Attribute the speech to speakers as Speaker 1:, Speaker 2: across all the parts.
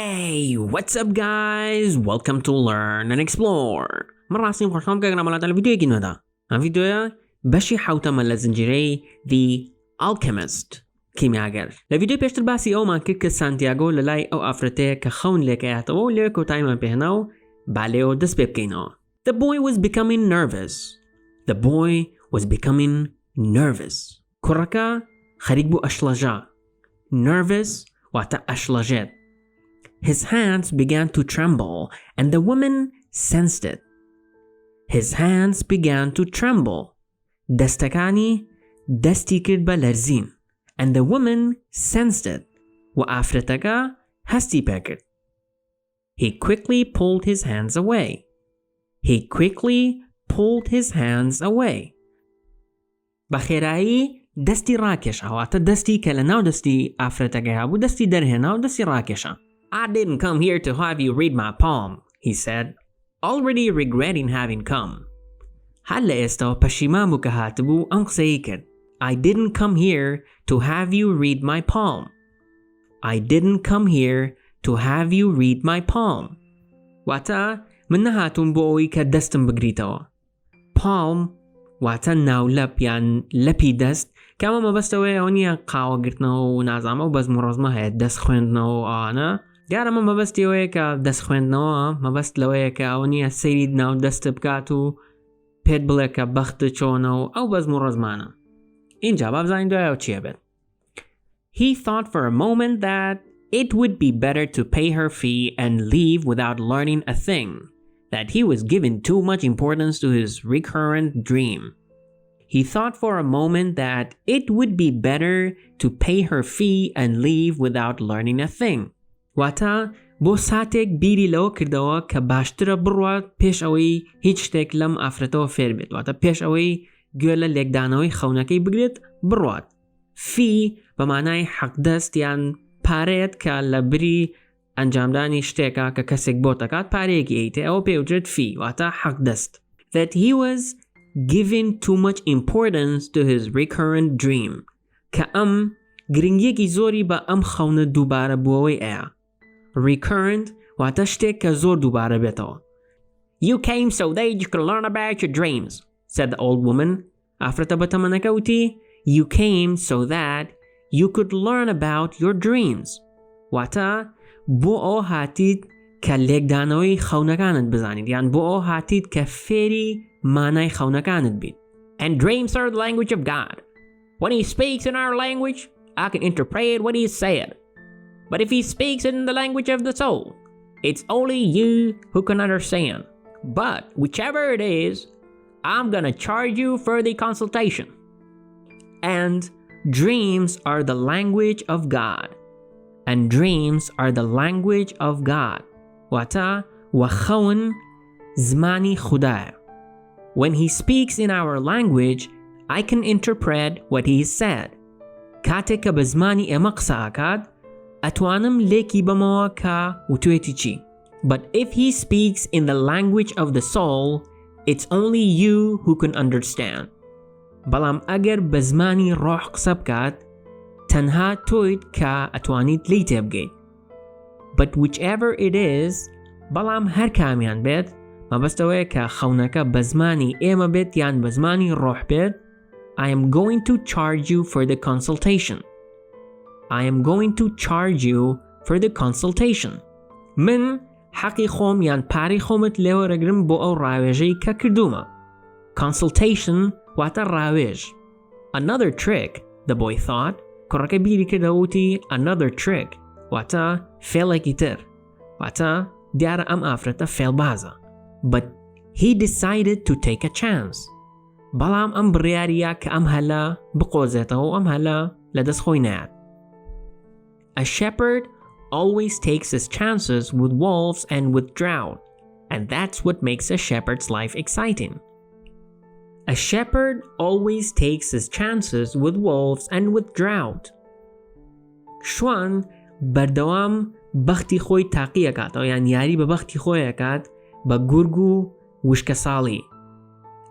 Speaker 1: Hey, what's up guys? Welcome to Learn and Explore. مرة عصيم خوشحالم که اگرام على الفيديو يجينا ده. الفيديو بشي حوتا من لزنجيري The Alchemist. كيمياگر. الفيديو بيشتر باسي او ما كيرك سانتياغو للاي او افرته كخون لكياتو ليركو تايما بيهنو باليو دس بيبكينو. The boy was becoming nervous. The boy was becoming nervous. كركا خريج بو اشلاجا. Nervous واتا اشلاجات. His hands began to tremble, and the woman sensed it. His hands began to tremble. دستكاني دستي كرد بلرزين. And the woman sensed it. وآفرتكا هستي بكرد. He quickly pulled his hands away. He quickly pulled his hands away. بخيرایی دستی راکشا واتا دستی کلنا و دستی آفرتکا و دستی درهنا و دستی راکشا. I didn't come here to have you read my palm, he said, already regretting having come. هلا استو پشیمان که هاتبو ام قصه‌ای کرد. I didn't come here to have you read my palm. I didn't come here to have you read my palm. واتا من نهاتون بووی که دستم بگریتوا. Palm واتا ناو لب یان لپی دست کاما ما بستوی اونیا قاوا گرتنا و نازامه و بز مرازمه هید دست خوندنا و آنا دیاره ما بستی وی که دست خوندنا ما بست لوی که اونیا سیریدنا و دست بکاتو پید بله که بخت چونو او بز مرازمانه اینجا بابزاین دوی او چیه بید. He thought for a moment that it would be better to pay her fee and leave without learning a thing, that he was giving too much importance to his recurrent dream. He thought for a moment that it would be better to pay her fee and leave without learning a thing. واتا بو ساتێک بیری لەوە کردەوە کە باشترە بڕوات پێش ئەوەی هیچ شتێک لەم ئافرەتەوە فێر بێت. واتە پێش ئەوەی گوێ لە لێکدانەوەی خەونەکەی بگرێت بڕوات. فی بە مانای حەقدەست یان پارەیەت کە لە بری ئەنجامدانی شتێکە کە کەسێک بۆ دەکات پارەیەکی ئەیتێ ئەوە پێوترێت فی واتە حەقدەست. That he was giving too much importance to his recurrent dream. کە ئەم گرنگیەکی زۆری بە ئەم خەونە دووبارە بووەوەی ئەیە. Recurrent واتە شتێک کە زۆر دووبارە بێتەوە. You came so that you could learn about your dreams, said the old woman. ئافرەتە بە تەمەنەکە وتی You came so that you could learn about your dreams. واتە بۆ ئەو هاتیت کە لێکدانەوەی خەونەکانت بزانیت یان بۆ ئەو هاتیت کە فێری مانای خەونەکانت بیت. And dreams are the language of God. When he speaks in our language, I can interpret what he said. But if he speaks in the language of the soul, it's only you who can understand. But whichever it is, I'm gonna charge you for the consultation. And dreams are the language of God. And dreams are the language of God. Wata وخون زمانی خدای. When he speaks in our language, I can interpret what he said. کاتێک کە بە زمانی ئێمە قسە ئەکات ئەتوانم لێکی بەمەوە کە وتوێتی چی. But if he speaks in the language of the soul, it's only you who can understand. بەڵام ئەگەر بە زمانی ڕۆح قسە بکات تەنها تۆیت کە ئەتوانیت لی تێبگەیت. But whichever it is, بەڵام هەر کامیان بێت مەبەستەوەیە کە خەونەکە بە زمانی ئێمە بێت یان بە زمانی ڕۆح بێت I am going to charge you for the consultation. I am going to charge you for the consultation. من حقی خۆم یان پاری خۆمت لێوەرەگرم بۆ ئەو ڕاوێژەی کە کردومە. Consultation واتە ڕاوێژ. Another trick, the boy thought. کوڕەکە بیری کردەوتی another trick واتە فێڵێکی تر. واتە دیارە ئەم ئافرەتە فێڵبازە. But he decided to take a chance. بەڵام ئەم بڕیاریە کە ئەم هەلە بقۆزێتەوە ئەم هەلە لەدەست خۆی نایات. A shepherd always takes his chances with wolves and with drought, and that's what makes a shepherd's life exciting. A shepherd always takes his chances with wolves and with drought. شوان بەردەوام بەختی خۆی تاقیەکاتەوە یان یاری بە بەختی خۆیەکات بە گورگ و وشکە ساڵی.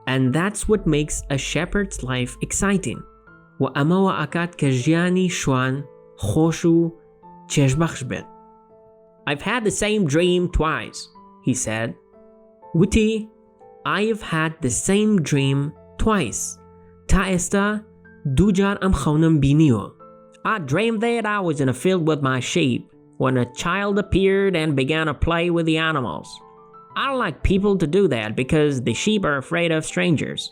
Speaker 1: And that's what makes a shepherd's life exciting. و ئەمەوە ئەکات کە ژیانی شوان خۆش و چێژبەخش بێت. I've had the same dream twice, he said. Witi, I've had the same dream twice. Ta esta dujar am khonam binio. I dreamed that I was in a field with my sheep when a child appeared and began to play with the animals. I don't like people to do that because the sheep are afraid of strangers.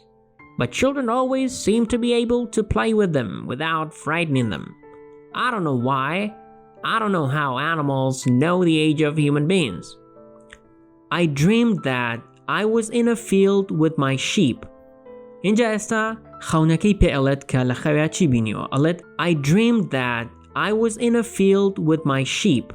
Speaker 1: But children always seem to be able to play with them without frightening them. I don't know why. I don't know how animals know the age of human beings. I dreamed that I was in a field with my sheep. اینجا استا خونکی پیالت که لخویا چی بینیو. الت I dreamed that I was in a field with my sheep.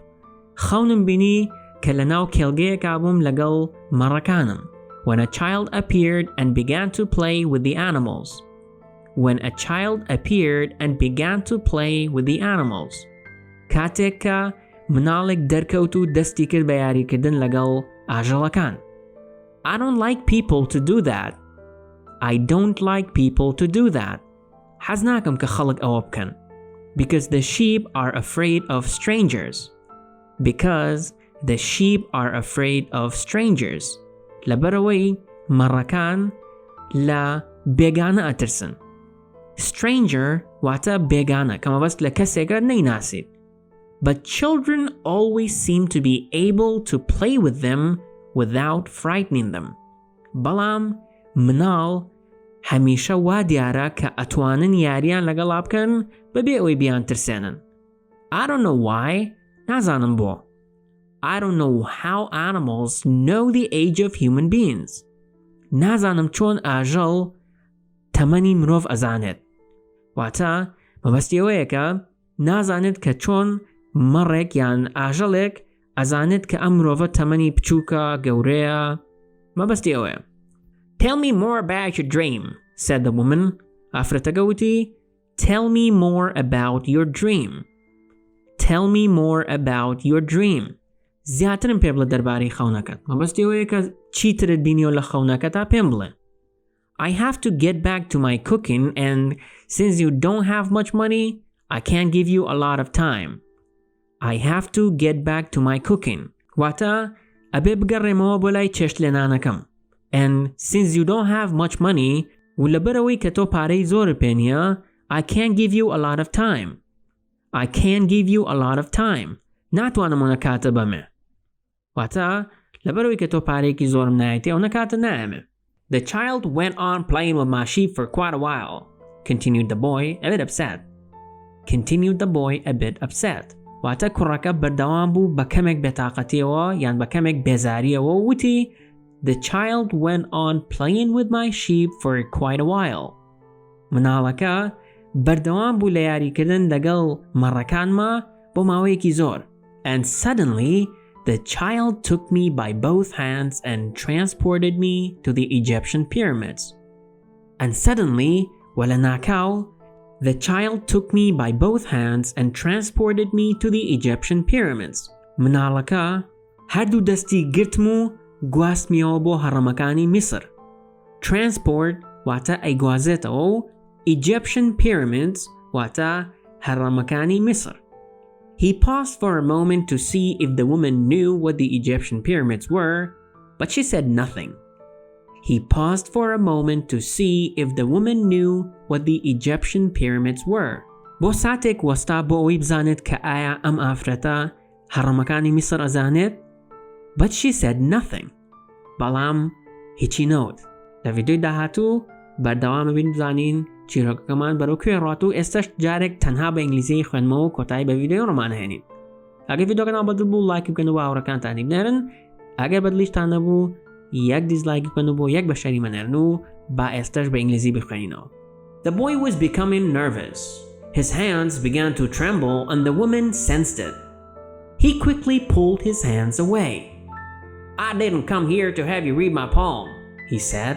Speaker 1: خونم بینی که لناو کلگه کابم لگل مرکانم. When a child appeared and began to play with the animals. When a child appeared and began to play with the animals. کاتێککە مناڵێک دەرکەوت و دەستی کرد بە یاریکردن لەگەڵ ئاژەڵەکان. I don't like people to do that. I don't like people to do that. حەز ناکەم کە خەڵک ئەوە بکەن. Because the sheep are afraid of strangers. Because the sheep are afraid of strangers. لەبەرەوەی مەڕەکان لە بێگانە ئەترسن. Stranger واتە بێگانە کە مەبەست لە کەسێکە نەیناسیت. But children always seem to be able to play with them without frightening them. بەڵام مناڵ هەمیشە وا دیارە کە ئەتوانن یاریان لەگەڵا بکەن بەبێ ئەوەی بیان ترسێنن. I don't know why. نازانم بۆ. I don't know how animals know the age of human beings. نازانم چۆن ئاژەڵ تەمەنی مرۆڤ ئەزانێت. واتە مەبەستی ئەوەیە کە نازانێت کە چۆن مەڕێک یان ئاژەڵێک ئەزانێت کە ئەم مرۆڤە تەمەنی بچووکە گەورەیە. مەبەستی ئەوەیە. Tell me more about your dream, said the woman. ئافرەتەکە وتی Tell me more about your dream. Tell me more about your dream. زیاترم پێ بڵێ دەربارەی خەونەکەت. مەبەستی ئەوەیە کە چیترت بینیوە لە خەونەکە تا پێم بڵێ. I have to get back to my cooking and since you don't have much money, I can't give you a lot of time. I have to get back to my cooking. واتە ئەبێ بگەڕێمەوە بۆ لای چێشت لێنانەکەم. And since you don't have much money, و لەبەرەوەی کە تۆ پارەی زۆر پێ نییە, I can't give you a lot of time. I can't give you a lot of time. ناتوانم ئەو نەکاتە بەمێ. واتە لەبەرەوەی کە تۆ پارێکی زۆرم نایەتی ئەو نەکاتە نایەمێ. The child went on playing with my sheep for quite a while, continued the boy a bit upset. Continued the boy a bit upset. واتە کوڕەکە بەردەوام بوو بە کەمێک بێتاقەتیەوە یان بە کەمێک بێزاریەوە وتی The child went on playing with my sheep for quite a while. مناڵەکە بەردەوام بوو لە یاریکردن لەگەڵ مەڕەکانمە بۆ ماوەیەکی زۆر. And suddenly, the child took me by both hands and transported me to the Egyptian pyramids. And suddenly, وەلەناکاو, the child took me by both hands and transported me to the Egyptian pyramids. مناڵەکە هەردوو دەستی گرتم و گواستمیەوە بۆ هەڕەمەکانی میسر. Transport واتە ئەیگوازێتەوە و Egyptian pyramids واتە هەڕەمەکانی میسر. He paused for a moment to see if the woman knew what the Egyptian pyramids were, but she said nothing. He paused for a moment to see if the woman knew what the Egyptian pyramids were. بۆ ساتێک وەستا بۆ ئەوەی بزانێت کە ئایا ئەم ئافرەتە هەڕەمەکانی میسر ئەزانێت؟ But she said nothing. بەڵام هیچی نەوت. لە ڤیدیۆی داهاتوو بەردەوام ببین بزانین چیرۆکەکەمان بەرەو کوێ ڕات و ئێستش جارێک تەنها بە ئینگلیزی خوێنمەوە کۆتایی بە ڤیدیۆ ڕۆمان هێنین. ئەگەر ڤیدیۆکەتان بەدڵ بوو لایک بکەن و باوەڕەکانتانی بنێرن. ئەگەر بەدڵیشتان نەبوو یەک دیزلایک بکەن و بۆ یەک بەشەری منێرن و با ئێستش بە ئینگلیزی بخوێنینەوە. The boy was becoming nervous. His hands began to tremble and the woman sensed it. He quickly pulled his hands away. I didn't come here to have you read my poem, he said,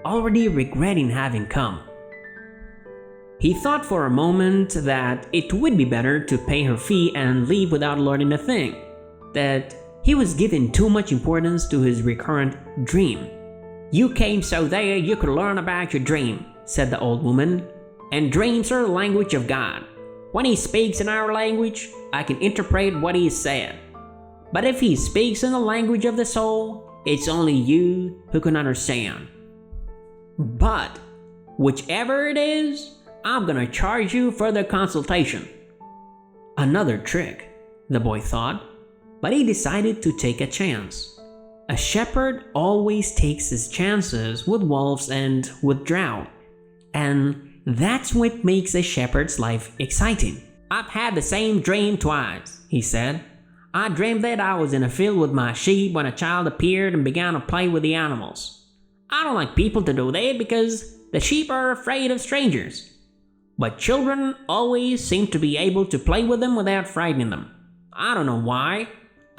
Speaker 1: already regretting having come. He thought for a moment that it would be better to pay her fee and leave without learning a thing, that he was giving too much importance to his recurrent dream. You came so that you could learn about your dream, said the old woman, and dreams are the language of God. When he speaks in our language, I can interpret what he is saying. But if he speaks in the language of the soul, it's only you who can understand. But whichever it is, I'm gonna charge you for the consultation." Another trick, the boy thought, but he decided to take a chance. A shepherd always takes his chances with wolves and with drought, and that's what makes a shepherd's life exciting. "I've had the same dream twice," he said. "I dreamed that I was in a field with my sheep when a child appeared and began to play with the animals. I don't like people to do that because the sheep are afraid of strangers. But children always seem to be able to play with them without frightening them. I don't know why.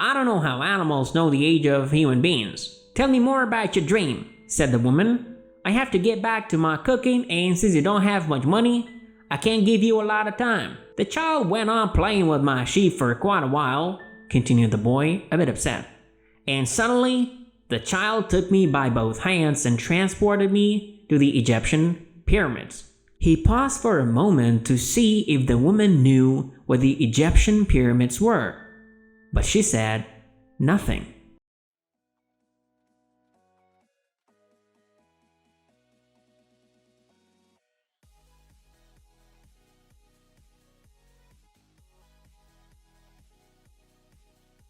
Speaker 1: I don't know how animals know the age of human beings." "Tell me more about your dream," said the woman. "I have to get back to my cooking, and since you don't have much money, I can't give you a lot of time." "The child went on playing with my sheep for quite a while," continued the boy, a bit upset. "And suddenly, the child took me by both hands and transported me to the Egyptian pyramids." He paused for a moment to see if the woman knew what the Egyptian pyramids were, but she said nothing.